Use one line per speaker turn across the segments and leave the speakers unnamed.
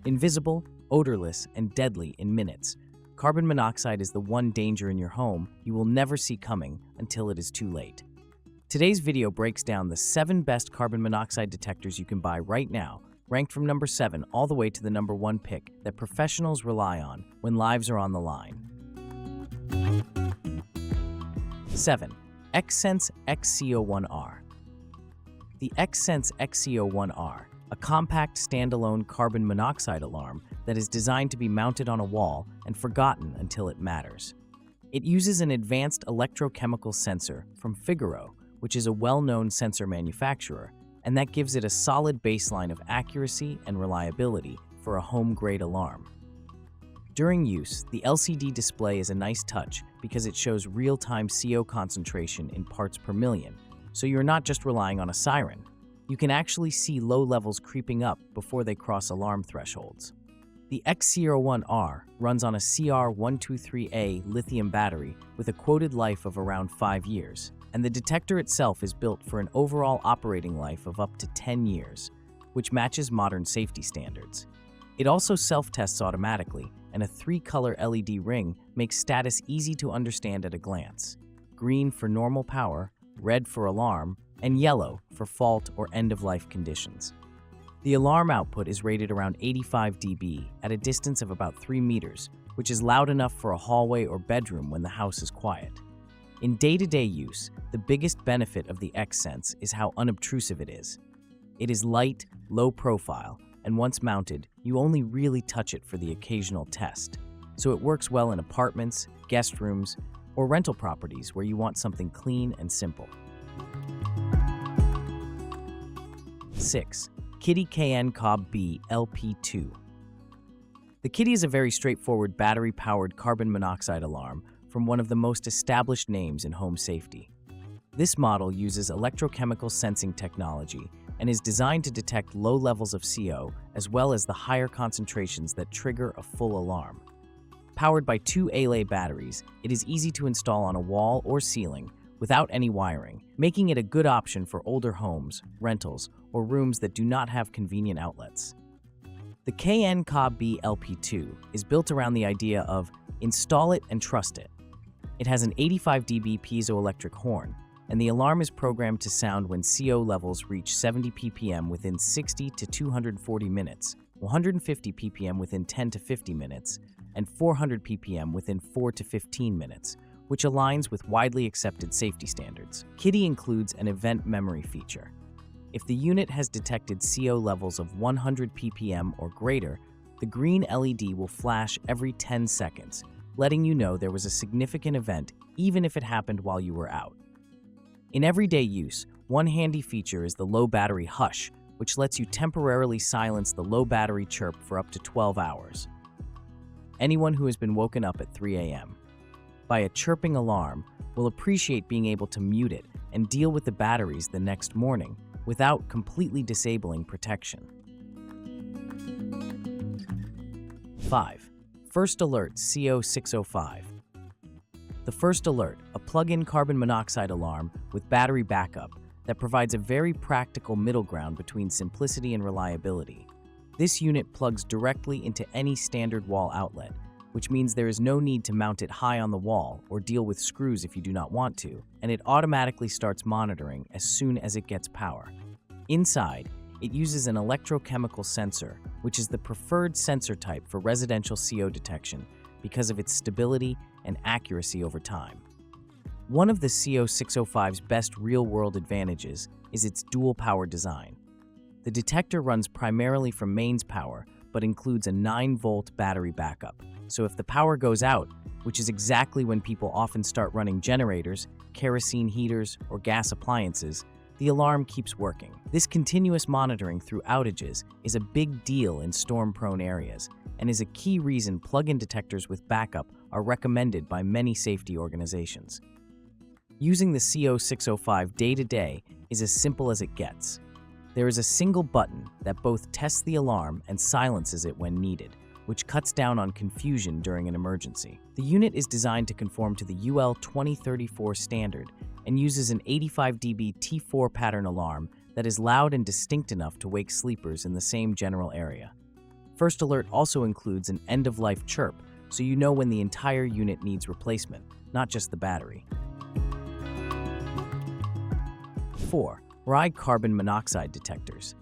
Invisible, odorless, and deadly in minutes, carbon monoxide is the one danger in your home you will never see coming until it is too late. Today's video breaks down the 7 best carbon monoxide detectors you can buy right now, ranked from number 7 all the way to the number 1 pick that professionals rely on when lives are on the line. 7. Sense XC01 R. The Sense XC01 R, a compact standalone carbon monoxide alarm that is designed to be mounted on a wall and forgotten until it matters. It uses an advanced electrochemical sensor from Figaro, which is a well-known sensor manufacturer, and that gives it a solid baseline of accuracy and reliability for a home-grade alarm. During use, the LCD display is a nice touch because it shows real-time CO concentration in parts per million, so you're not just relying on a siren. You can actually see low levels creeping up before they cross alarm thresholds. The XC01 R runs on a CR123A lithium battery with a quoted life of around 5 years, and the detector itself is built for an overall operating life of up to 10 years, which matches modern safety standards. It also self-tests automatically, and a 3-color LED ring makes status easy to understand at a glance. Green for normal power, red for alarm, and yellow for fault or end-of-life conditions. The alarm output is rated around 85 dB at a distance of about 3 meters, which is loud enough for a hallway or bedroom when the house is quiet. In day-to-day use, the biggest benefit of the Sense is how unobtrusive it is. It is light, low profile, and once mounted, you only really touch it for the occasional test, so it works well in apartments, guest rooms, or rental properties where you want something clean and simple. 6. Kidde COPP LP2. The Kidde is a very straightforward battery-powered carbon monoxide alarm from one of the most established names in home safety. This model uses electrochemical sensing technology and is designed to detect low levels of CO as well as the higher concentrations that trigger a full alarm. Powered by 2 AA batteries, it is easy to install on a wall or ceiling without any wiring, making it a good option for older homes, rentals, or rooms that do not have convenient outlets. The COPP LP2 is built around the idea of install it and trust it. It has an 85 dB piezoelectric horn, and the alarm is programmed to sound when CO levels reach 70 ppm within 60 to 240 minutes, 150 ppm within 10 to 50 minutes, and 400 ppm within 4 to 15 minutes, which aligns with widely accepted safety standards. Kidde includes an event memory feature. If the unit has detected CO levels of 100 ppm or greater, the green LED will flash every 10 seconds, letting you know there was a significant event even if it happened while you were out. In everyday use, one handy feature is the low battery hush, which lets you temporarily silence the low battery chirp for up to 12 hours. Anyone who has been woken up at 3 a.m. by a chirping alarm will appreciate being able to mute it and deal with the batteries the next morning without completely disabling protection. 5. First Alert CO605. The First Alert, a plug-in carbon monoxide alarm with battery backup that provides a very practical middle ground between simplicity and reliability. This unit plugs directly into any standard wall outlet, which means there is no need to mount it high on the wall or deal with screws if you do not want to, and it automatically starts monitoring as soon as it gets power. Inside, it uses an electrochemical sensor, which is the preferred sensor type for residential CO detection because of its stability and accuracy over time. One of the CO605's best real-world advantages is its dual-power design. The detector runs primarily from mains power, but includes a 9-volt battery backup. So if the power goes out, which is exactly when people often start running generators, kerosene heaters, or gas appliances, the alarm keeps working. This continuous monitoring through outages is a big deal in storm-prone areas and is a key reason plug-in detectors with backup are recommended by many safety organizations. Using the CO605 day-to-day is as simple as it gets. There is a single button that both tests the alarm and silences it when needed, which cuts down on confusion during an emergency. The unit is designed to conform to the UL 2034 standard and uses an 85 dB T4 pattern alarm that is loud and distinct enough to wake sleepers in the same general area. First alert also includes an end-of-life chirp, so you know when the entire unit needs replacement, not just the battery. 4. Nsrrye carbon monoxide detectors.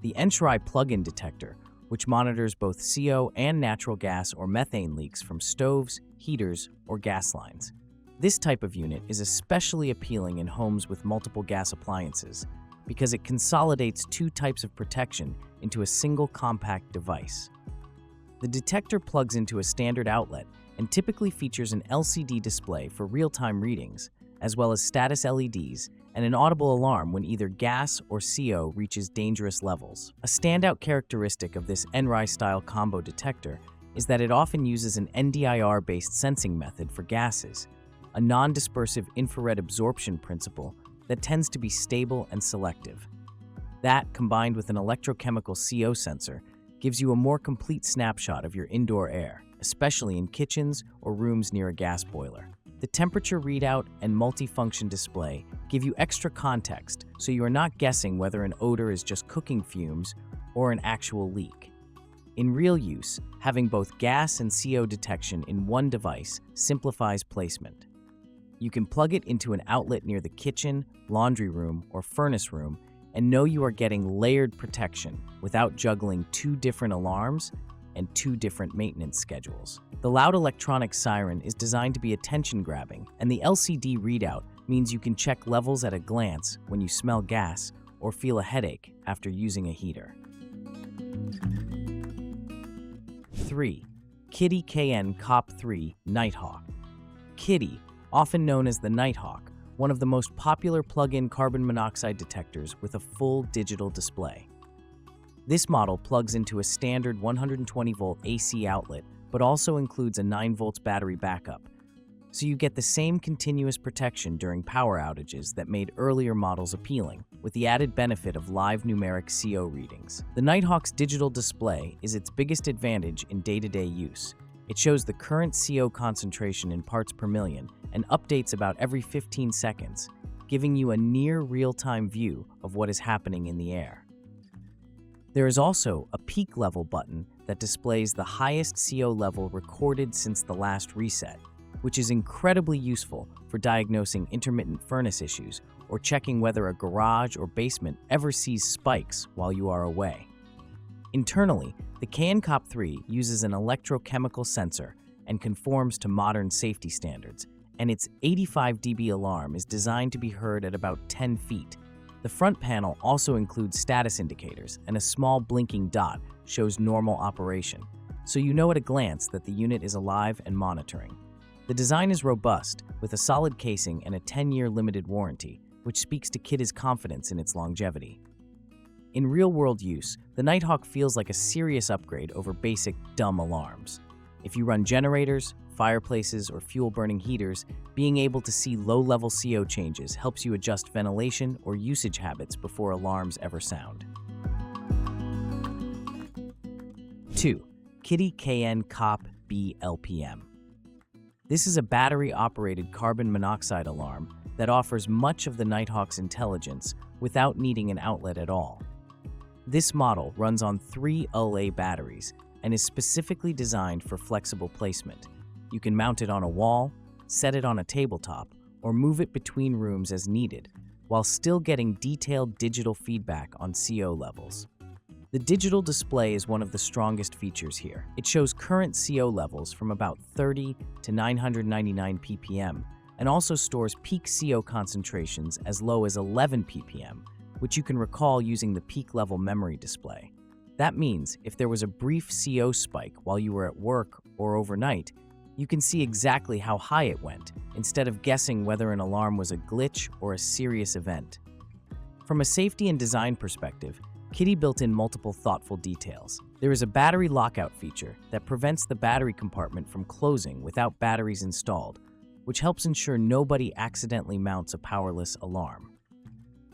The Nsrrye plug-in detector, which monitors both CO and natural gas or methane leaks from stoves, heaters, or gas lines. This type of unit is especially appealing in homes with multiple gas appliances because it consolidates two types of protection into a single compact device. The detector plugs into a standard outlet and typically features an LCD display for real-time readings, as well as status LEDs and an audible alarm when either gas or CO reaches dangerous levels. A standout characteristic of this Nsrrye-style combo detector is that it often uses an NDIR-based sensing method for gases, a non-dispersive infrared absorption principle that tends to be stable and selective. That, combined with an electrochemical CO sensor, gives you a more complete snapshot of your indoor air, especially in kitchens or rooms near a gas boiler. The temperature readout and multifunction display give you extra context, so you are not guessing whether an odor is just cooking fumes or an actual leak. In real use, having both gas and CO detection in one device simplifies placement. You can plug it into an outlet near the kitchen, laundry room, or furnace room and know you are getting layered protection without juggling two different alarms and two different maintenance schedules. The loud electronic siren is designed to be attention-grabbing, and the LCD readout means you can check levels at a glance when you smell gas or feel a headache after using a heater. 3. Kidde KN COPP Nighthawk. Kidde, often known as the Nighthawk, one of the most popular plug-in carbon monoxide detectors with a full digital display. This model plugs into a standard 120-volt AC outlet, but also includes a 9-volt battery backup, so you get the same continuous protection during power outages that made earlier models appealing, with the added benefit of live numeric CO readings. The Nighthawk's digital display is its biggest advantage in day-to-day use. It shows the current CO concentration in parts per million and updates about every 15 seconds, giving you a near real-time view of what is happening in the air. There is also a peak level button that displays the highest CO level recorded since the last reset, which is incredibly useful for diagnosing intermittent furnace issues or checking whether a garage or basement ever sees spikes while you are away. Internally, the KN COPP uses an electrochemical sensor and conforms to modern safety standards, and its 85 dB alarm is designed to be heard at about 10 feet. The front panel also includes status indicators, and a small blinking dot shows normal operation, so you know at a glance that the unit is alive and monitoring. The design is robust, with a solid casing and a 10-year limited warranty, which speaks to Kidde's confidence in its longevity. In real-world use, the Nighthawk feels like a serious upgrade over basic dumb alarms. If you run generators, fireplaces, or fuel-burning heaters, being able to see low-level CO changes helps you adjust ventilation or usage habits before alarms ever sound. 2. Kidde KN COPP LPM. This is a battery-operated carbon monoxide alarm that offers much of the Nighthawk's intelligence without needing an outlet at all. This model runs on 3 AA batteries and is specifically designed for flexible placement. You can mount it on a wall, set it on a tabletop, or move it between rooms as needed, while still getting detailed digital feedback on CO levels. The digital display is one of the strongest features here. It shows current CO levels from about 30 to 999 ppm, and also stores peak CO concentrations as low as 11 ppm, which you can recall using the peak level memory display. That means if there was a brief CO spike while you were at work or overnight, you can see exactly how high it went, instead of guessing whether an alarm was a glitch or a serious event. From a safety and design perspective, Kidde built in multiple thoughtful details. There is a battery lockout feature that prevents the battery compartment from closing without batteries installed, which helps ensure nobody accidentally mounts a powerless alarm.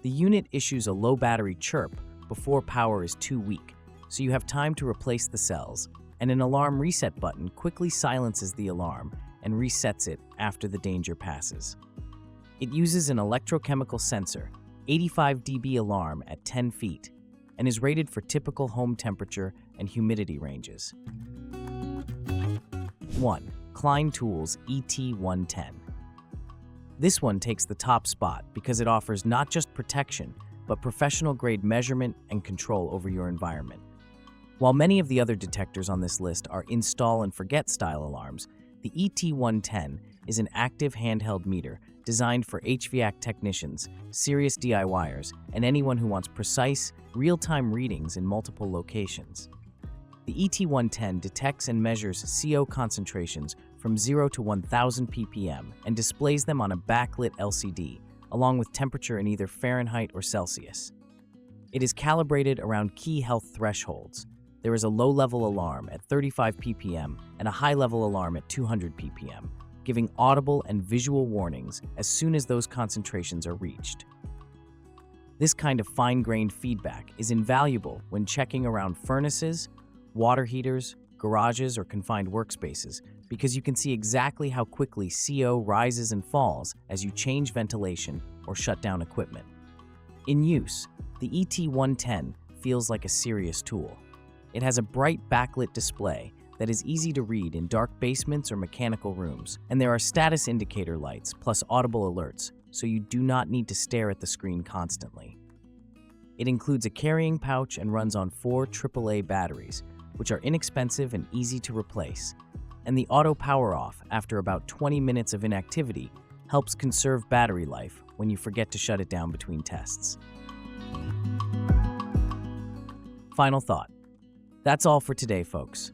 The unit issues a low battery chirp before power is too weak, so you have time to replace the cells, and an alarm reset button quickly silences the alarm and resets it after the danger passes. It uses an electrochemical sensor, 85 dB alarm at 10 feet, and is rated for typical home temperature and humidity ranges. 1. Klein Tools ET110. This one takes the top spot because it offers not just protection, but professional-grade measurement and control over your environment. While many of the other detectors on this list are install-and-forget style alarms, the ET110 is an active handheld meter designed for HVAC technicians, serious DIYers, and anyone who wants precise, real-time readings in multiple locations. The ET110 detects and measures CO concentrations from 0 to 1000 ppm and displays them on a backlit LCD, along with temperature in either Fahrenheit or Celsius. It is calibrated around key health thresholds. There is a low-level alarm at 35 ppm and a high-level alarm at 200 ppm, giving audible and visual warnings as soon as those concentrations are reached. This kind of fine-grained feedback is invaluable when checking around furnaces, water heaters, garages, or confined workspaces because you can see exactly how quickly CO rises and falls as you change ventilation or shut down equipment. In use, the ET110 feels like a serious tool. It has a bright backlit display that is easy to read in dark basements or mechanical rooms, and there are status indicator lights plus audible alerts, so you do not need to stare at the screen constantly. It includes a carrying pouch and runs on 4 AAA batteries, which are inexpensive and easy to replace, and the auto power off after about 20 minutes of inactivity helps conserve battery life when you forget to shut it down between tests. Final thought. That's all for today, folks.